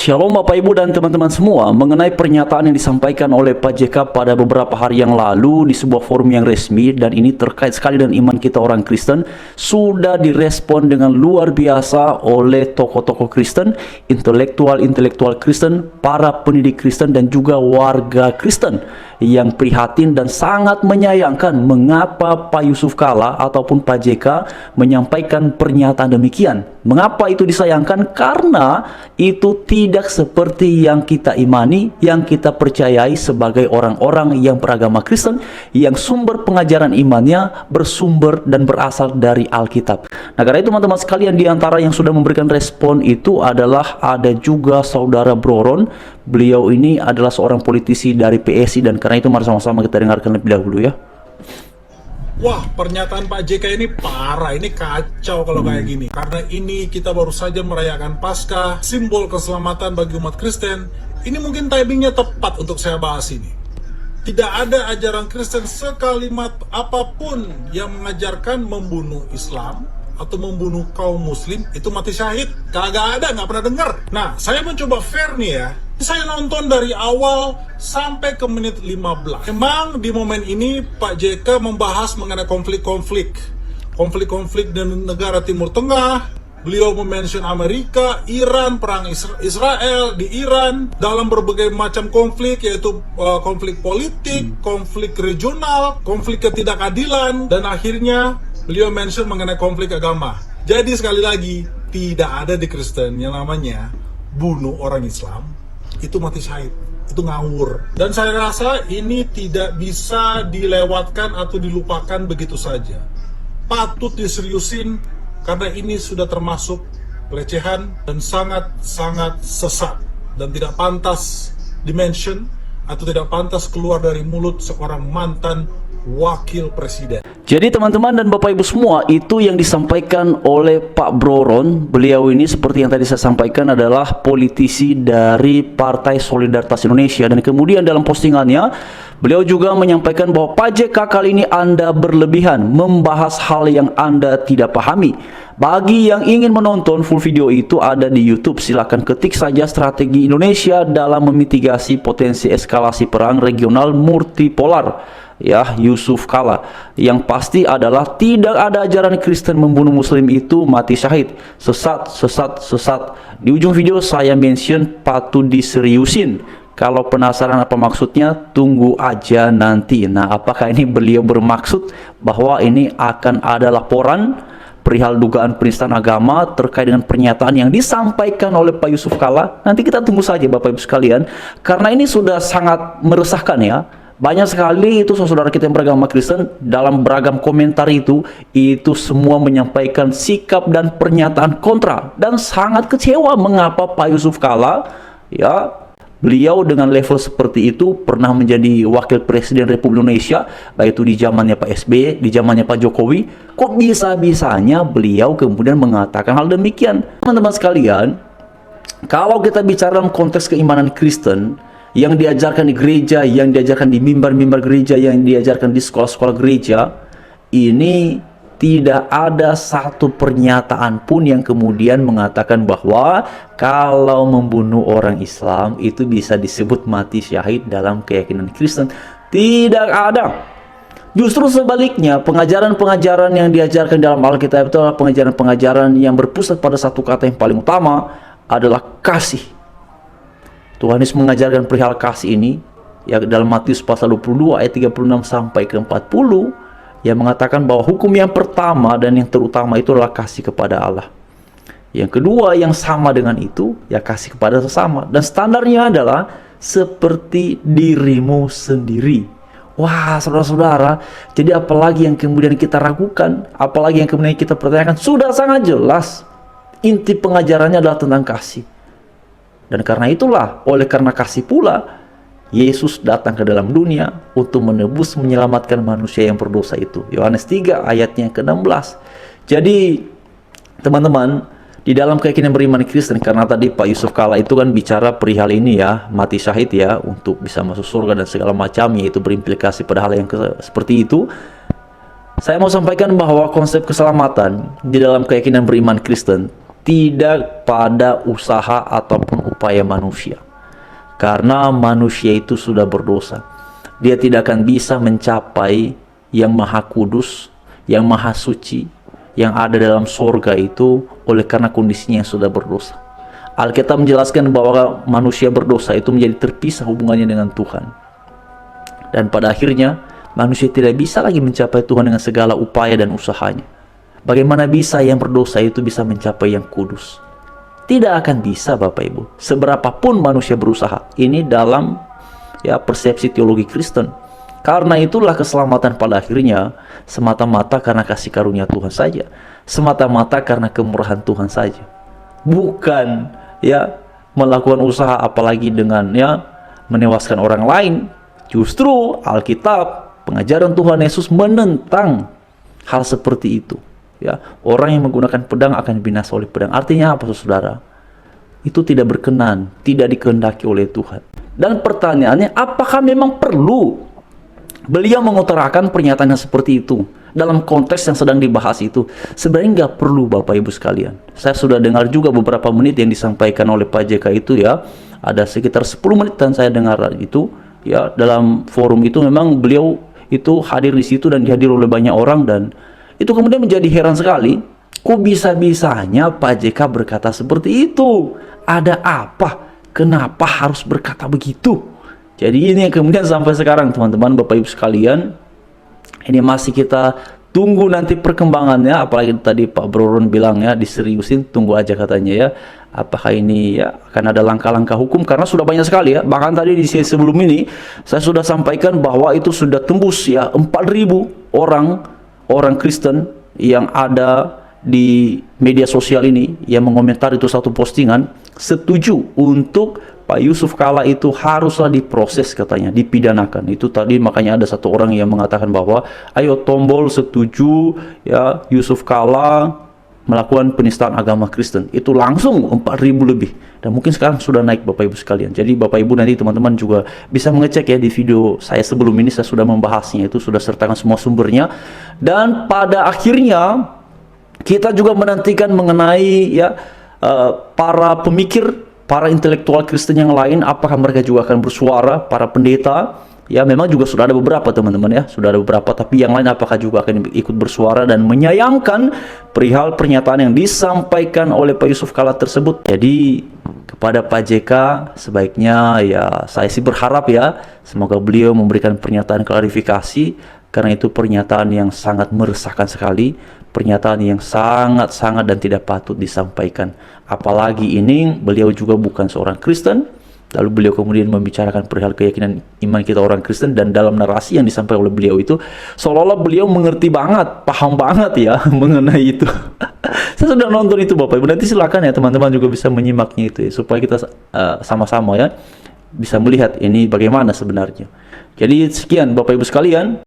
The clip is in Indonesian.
Shalom Bapak Ibu dan teman-teman semua. Mengenai pernyataan yang disampaikan oleh Pak JK pada beberapa hari yang lalu di sebuah forum yang resmi, dan ini terkait sekali dengan iman kita orang Kristen, sudah direspon dengan luar biasa oleh tokoh-tokoh Kristen, intelektual Kristen, para pendidik Kristen, dan juga warga Kristen yang prihatin dan sangat menyayangkan mengapa Pak Yusuf Kalla ataupun Pak JK menyampaikan pernyataan demikian. Mengapa itu disayangkan? Karena itu tidak seperti yang kita imani, yang kita percayai sebagai orang-orang yang beragama Kristen, yang sumber pengajaran imannya bersumber dan berasal dari Alkitab. Nah, karena itu teman-teman sekalian, di antara yang sudah memberikan respon itu adalah ada juga saudara Broron. Beliau ini adalah seorang politisi dari PSI, dan karena itu mari sama-sama kita dengarkan lebih dahulu ya. Wah, pernyataan Pak JK ini parah, ini kacau kalau kayak gini. Karena ini kita baru saja merayakan Paskah, simbol keselamatan bagi umat Kristen. Ini mungkin timingnya tepat untuk saya bahas ini. Tidak ada ajaran Kristen sekalimat apapun yang mengajarkan membunuh Islam atau membunuh kaum muslim itu mati syahid. Kagak ada, nggak pernah dengar. Nah, saya mencoba fair nih ya. Saya nonton dari awal sampai ke menit 15. Memang di momen ini Pak JK membahas mengenai konflik-konflik di negara Timur Tengah. Beliau mention Amerika, Iran, perang Israel di Iran, dalam berbagai macam konflik, yaitu konflik politik, konflik regional, konflik ketidakadilan, dan akhirnya beliau mention mengenai konflik agama. Jadi sekali lagi, tidak ada di Kristen yang namanya bunuh orang Islam itu mati syahid, itu ngawur. Dan saya rasa ini tidak bisa dilewatkan atau dilupakan begitu saja. Patut diseriusin karena ini sudah termasuk pelecehan dan sangat-sangat sesat dan tidak pantas dimention atau tidak pantas keluar dari mulut seorang mantan wakil presiden. Jadi teman-teman dan Bapak Ibu semua, itu yang disampaikan oleh Pak Broron. Beliau ini seperti yang tadi saya sampaikan adalah politisi dari Partai Solidaritas Indonesia, dan kemudian dalam postingannya beliau juga menyampaikan bahwa Pak JK kali ini Anda berlebihan membahas hal yang Anda tidak pahami. Bagi yang ingin menonton full video itu ada di YouTube, silahkan ketik saja strategi Indonesia dalam memitigasi potensi eskalasi perang regional multipolar ya, Yusuf Kalla. Yang pasti adalah tidak ada ajaran Kristen membunuh muslim itu mati syahid. Sesat. Di ujung video saya mention patut diseriusin. Kalau penasaran apa maksudnya, tunggu aja nanti. Nah, apakah ini beliau bermaksud bahwa ini akan ada laporan perihal dugaan penistaan agama terkait dengan pernyataan yang disampaikan oleh Pak Yusuf Kalla? Nanti kita tunggu saja Bapak Ibu sekalian, karena ini sudah sangat meresahkan ya. Banyak sekali itu saudara kita yang beragama Kristen dalam beragam komentar itu semua menyampaikan sikap dan pernyataan kontra dan sangat kecewa mengapa Pak Yusuf Kalla ya, beliau dengan level seperti itu pernah menjadi wakil presiden Republik Indonesia, baik itu di zamannya Pak SBY, di zamannya Pak Jokowi. Kok bisa-bisanya beliau kemudian mengatakan hal demikian? Teman-teman sekalian, kalau kita bicara dalam konteks keimanan Kristen yang diajarkan di gereja, yang diajarkan di mimbar-mimbar gereja, yang diajarkan di sekolah-sekolah gereja, ini tidak ada satu pernyataan pun yang kemudian mengatakan bahwa kalau membunuh orang Islam itu bisa disebut mati syahid dalam keyakinan Kristen. Tidak ada. Justru sebaliknya, pengajaran-pengajaran yang diajarkan dalam Alkitab itu adalah pengajaran-pengajaran yang berpusat pada satu kata yang paling utama, adalah kasih. Tuhan Yesus mengajarkan perihal kasih ini ya dalam Matius pasal 22 ayat 36 sampai ke 40, yang mengatakan bahwa hukum yang pertama dan yang terutama itu adalah kasih kepada Allah. Yang kedua yang sama dengan itu ya kasih kepada sesama, dan standarnya adalah seperti dirimu sendiri. Wah, saudara-saudara, jadi apalagi yang kemudian kita ragukan, apalagi yang kemudian kita pertanyakan, sudah sangat jelas inti pengajarannya adalah tentang kasih. Dan karena itulah, oleh karena kasih pula, Yesus datang ke dalam dunia untuk menebus, menyelamatkan manusia yang berdosa itu. Yohanes 3 ayatnya ke-16. Jadi, teman-teman, di dalam keyakinan beriman Kristen, karena tadi Pak Yusuf Kalla itu kan bicara perihal ini ya, mati syahid ya, untuk bisa masuk surga dan segala macamnya, itu berimplikasi pada hal yang seperti itu. Saya mau sampaikan bahwa konsep keselamatan di dalam keyakinan beriman Kristen tidak pada usaha ataupun upaya manusia. Karena manusia itu sudah berdosa. Dia tidak akan bisa mencapai yang maha kudus, yang maha suci, yang ada dalam surga itu oleh karena kondisinya yang sudah berdosa. Alkitab menjelaskan bahwa manusia berdosa itu menjadi terpisah hubungannya dengan Tuhan. Dan pada akhirnya manusia tidak bisa lagi mencapai Tuhan dengan segala upaya dan usahanya. Bagaimana bisa yang berdosa itu bisa mencapai yang kudus? Tidak akan bisa, Bapak Ibu. Seberapapun manusia berusaha. Ini dalam persepsi teologi Kristen. Karena itulah keselamatan pada akhirnya semata-mata karena kasih karunia Tuhan saja. Semata-mata karena kemurahan Tuhan saja. Bukan melakukan usaha apalagi dengan menewaskan orang lain. Justru Alkitab, pengajaran Tuhan Yesus menentang hal seperti itu. Orang yang menggunakan pedang akan binasa oleh pedang. Artinya apa, saudara? Itu tidak berkenan, tidak dikehendaki oleh Tuhan. Dan pertanyaannya, apakah memang perlu beliau mengutarakan pernyataan yang seperti itu dalam konteks yang sedang dibahas itu? Sebenarnya nggak perlu, Bapak Ibu sekalian. Saya sudah dengar juga beberapa menit yang disampaikan oleh Pak JK itu ada sekitar 10 menit dan saya dengar itu dalam forum itu memang beliau itu hadir di situ dan dihadiri oleh banyak orang, dan itu kemudian menjadi heran sekali, kok bisa-bisanya Pak JK berkata seperti itu? Ada apa? Kenapa harus berkata begitu? Jadi ini yang kemudian sampai sekarang, teman-teman, Bapak Ibu sekalian, ini masih kita tunggu nanti perkembangannya. Apalagi tadi Pak Bro Ron bilang diseriusin, tunggu aja katanya apakah ini akan ada langkah-langkah hukum, karena sudah banyak sekali bahkan tadi di sesi sebelum ini saya sudah sampaikan bahwa itu sudah tembus 4.000 orang Kristen yang ada di media sosial ini yang mengomentari itu satu postingan setuju untuk Pak Yusuf Kalla itu haruslah diproses, katanya dipidanakan. Itu tadi makanya ada satu orang yang mengatakan bahwa ayo tombol setuju Yusuf Kalla melakukan penistaan agama Kristen. Itu langsung 4.000 lebih, dan mungkin sekarang sudah naik, Bapak Ibu sekalian. Jadi Bapak Ibu nanti teman-teman juga bisa mengecek di video saya sebelum ini, saya sudah membahasnya, itu sudah sertakan semua sumbernya. Dan pada akhirnya kita juga menantikan mengenai para pemikir, para intelektual Kristen yang lain, apakah mereka juga akan bersuara, para pendeta. Memang juga sudah ada beberapa, teman-teman, sudah ada beberapa, tapi yang lain apakah juga akan ikut bersuara dan menyayangkan perihal pernyataan yang disampaikan oleh Pak Yusuf Kalla tersebut. Jadi kepada Pak JK sebaiknya saya sih berharap semoga beliau memberikan pernyataan klarifikasi, karena itu pernyataan yang sangat meresahkan sekali, pernyataan yang sangat-sangat dan tidak patut disampaikan. Apalagi ini beliau juga bukan seorang Kristen, lalu beliau kemudian membicarakan perihal keyakinan iman kita orang Kristen, dan dalam narasi yang disampaikan oleh beliau itu seolah-olah beliau mengerti banget, paham banget mengenai itu. Saya sudah nonton itu, Bapak Ibu. Nanti silakan teman-teman juga bisa menyimaknya itu supaya kita sama-sama bisa melihat ini bagaimana sebenarnya. Jadi sekian, Bapak Ibu sekalian.